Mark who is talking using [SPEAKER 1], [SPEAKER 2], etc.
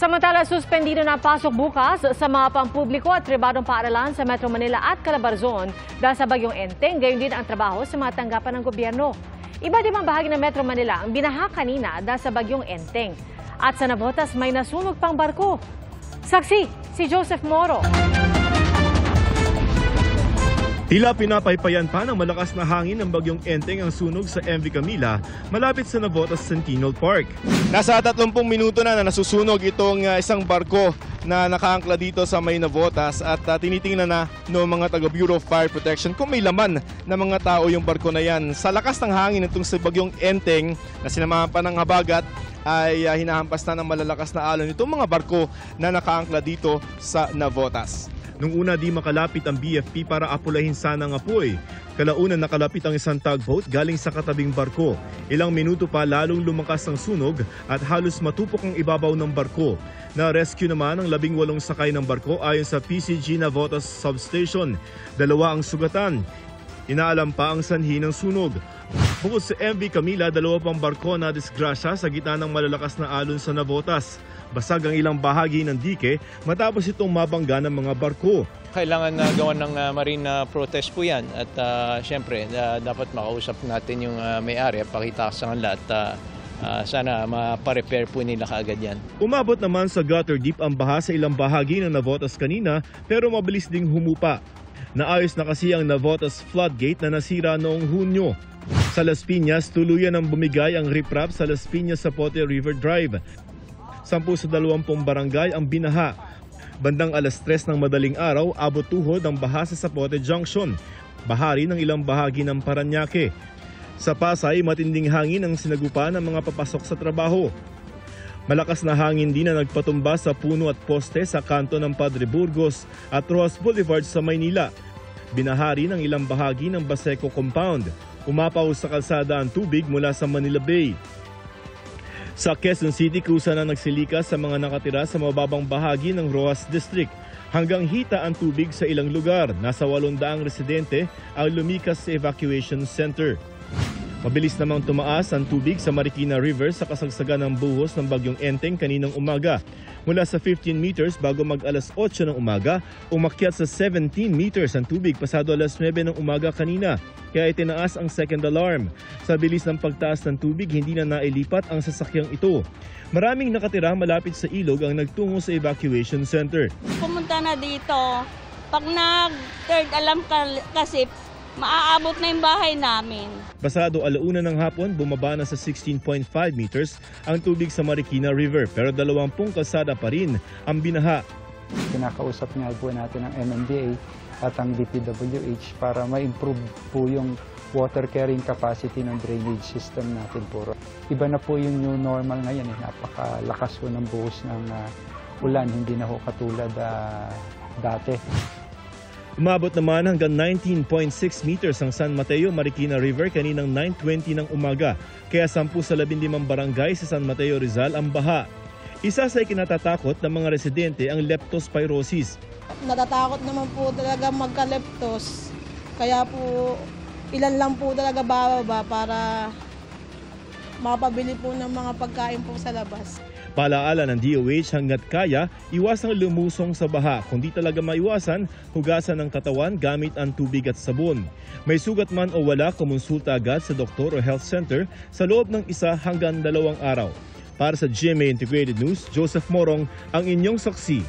[SPEAKER 1] Samantala, suspendido na pasok bukas sa mga pampubliko at pribadong paaralan sa Metro Manila at Calabarzon dahil sa bagyong Enteng, gayon din ang trabaho sa mga tanggapan ng gobyerno. Iba din ang bahagi ng Metro Manila ang binaha kanina dahil sa bagyong Enteng. At sa Navotas may nasunog pang barko. Saksi, si Joseph Moro.
[SPEAKER 2] Tila pinapaypayan pa ng malakas na hangin ng bagyong Enteng ang sunog sa MV Camila malapit sa Navotas Centennial Park. Nasa 30 minuto na nasusunog itong isang barko na nakaangkla dito sa may Navotas at tinitingnan na ng mga taga Bureau of Fire Protection kung may laman na mga tao yung barko na yan. Sa lakas ng hangin itong sa bagyong Enteng na sinamahan pa ng habagat ay hinahampas na ng malalakas na alon itong mga barko na nakaangkla dito sa Navotas. Nung una di makalapit ang BFP para apulahin sana ang apoy. Kalaunan nakalapit ang isang tugboat galing sa katabing barko. Ilang minuto pa lalong lumakas ang sunog at halos matupok ang ibabaw ng barko. Na-rescue naman ang 18 sakay ng barko ayon sa PCG Navotas Substation. 2 ang sugatan. Inaalam pa ang sanhi ng sunog. Bukod sa MV Camila, 2 pang barko na disgrasya sa gitna ng malalakas na alon sa Navotas. Basag ang ilang bahagi ng dike matapos itong mabangga ng mga barko.
[SPEAKER 3] Kailangan na gawan ng marine protest po yan at siyempre dapat makausap natin yung may-ari at pakita sa kanila at sana maparepair po nila kaagad yan.
[SPEAKER 2] Umabot naman sa gutter deep ang baha sa ilang bahagi ng Navotas kanina pero mabilis ding humupa. Naayos na kasi ang Navotas floodgate na nasira noong Hunyo. Sa Las Piñas, tuluyan ang bumigay ang riprap sa Las Piñas sa Pote River Drive. 10 sa 20 barangay ang binaha. Bandang alas 3 ng madaling araw, abot tuhod ang baha sa Zapote Junction. Bahari ng ilang bahagi ng Parañaque. Sa Pasay, matinding hangin ang sinagupa ng mga papasok sa trabaho. Malakas na hangin din na nagpatumba sa puno at poste sa kanto ng Padre Burgos at Rojas Boulevard sa Maynila. Binahari ng ilang bahagi ng Baseco Compound. Umapaw sa kalsada ang tubig mula sa Manila Bay. Sa Quezon City, kusa na nagsilikas sa mga nakatira sa mababang bahagi ng Rojas District. Hanggang hita ang tubig sa ilang lugar. Nasa 800 residente ang lumikas sa evacuation center. Mabilis namang tumaas ang tubig sa Marikina River sa kasagsagan ng buhos ng bagyong Enteng kaninang umaga. Mula sa 15 meters bago mag-alas 8 ng umaga, umakyat sa 17 meters ang tubig pasado alas 9 ng umaga kanina. Kaya itinaas ang second alarm. Sa bilis ng pagtaas ng tubig, hindi na nailipat ang sasakyang ito. Maraming nakatira malapit sa ilog ang nagtungo sa evacuation center.
[SPEAKER 4] Pumunta na dito. Pag nag-third alarm kasi, maaabot na yung bahay namin.
[SPEAKER 2] Pasado alauna ng hapon, bumaba na sa 16.5 meters ang tubig sa Marikina River pero 20 kalsada pa rin ang binaha.
[SPEAKER 5] Kinakausap nga po natin ang MMDA at ang DPWH para ma-improve po yung water carrying capacity ng drainage system natin po. Iba na po yung new normal ngayon. Napakalakas po ng buhos ng ulan, hindi na po katulad dati.
[SPEAKER 2] Umabot naman hanggang 19.6 meters ang San Mateo Marikina River kaninang 9:20 ng umaga. Kaya 10 sa 15 barangay sa San Mateo Rizal ang baha. Isa sa ikinatatakot ng mga residente ang leptospirosis.
[SPEAKER 6] Natatakot naman po talaga magka-leptos. Kaya po ilan lang po talaga bababa para makapabili po ng mga pagkain po sa labas.
[SPEAKER 2] Paalaala ng DOH hanggat kaya, iwasang lumusong sa baha. Kung di talaga maiwasan, hugasan ng katawan gamit ang tubig at sabon. May sugat man o wala, kumonsulta agad sa doktor o health center sa loob ng 1 hanggang 2 araw. Para sa GMA Integrated News, Joseph Morong, ang inyong saksi.